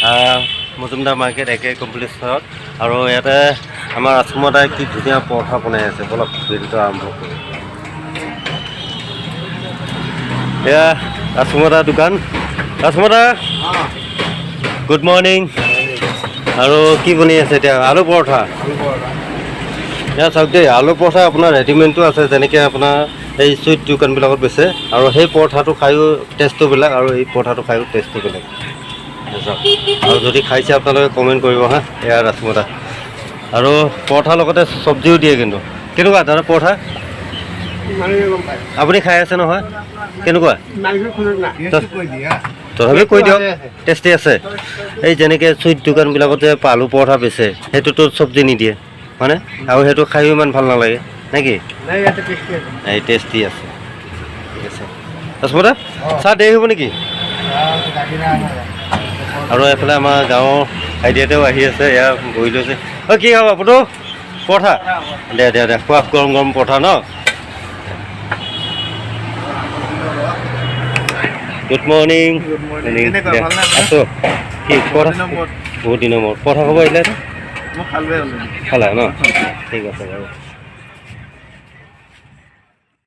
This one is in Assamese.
মজুমদাৰ মাৰ্কেট একে কমপ্লেক্সত আৰু ইয়াতে আমাৰ আচুমদাই কি ধুনীয়া পৰঠা বনাই আছে বলক ভিডিঅ'টো আৰম্ভ কৰোঁ এয়া আচুমদা দোকান আচুমদা গুড মৰ্ণিং আৰু কি বনি আছে এতিয়া আলু পৰঠা এয়া চাওক দেই আলু পৰঠা আপোনাৰ ৰেডিমেডটো আছে যেনেকৈ আপোনাৰ এই চুইট দোকানবিলাকত বেচে আৰু সেই পৰঠাটো খায়ো টেষ্টটো বেলেগ আৰু এই পৰঠাটো খায়ো টেষ্টটো বেলেগ আৰু যদি খাইছে আপোনালোকে কমেণ্ট কৰিব হা এয়া ৰাসমদা আৰু পৰঠাৰ লগতে চব্জিও দিয়ে কিন্তু কেনেকুৱা দাদা পৰঠা আপুনি খাই আছে নহয় কেনেকুৱা তথাপি কৈ দিয়ক টেষ্টি আছে এই যেনেকৈ চুইট দোকানবিলাকত যে আলু পৰঠা বেচে সেইটোতো চব্জি নিদিয়ে হয়নে আৰু সেইটো খায়ো ইমান ভাল নালাগে নেকি এই টেষ্টি আছে ঠিক আছে ৰাসমদা চাহ দেৰি হ'ব নেকি আৰু এইফালে আমাৰ গাঁৱৰ আইডিয়াতেও আহি আছে এয়া বহি লৈছে অ' কি খাব আপুনি পৰঠা দে দে দে খোৱা গৰম গৰম পৰঠা ন গুড মৰ্ণিং আছোঁ কি পৰঠা বহুত দিনৰ মূৰত পৰঠা খাব আহিলে খালা ন ঠিক আছে বাৰু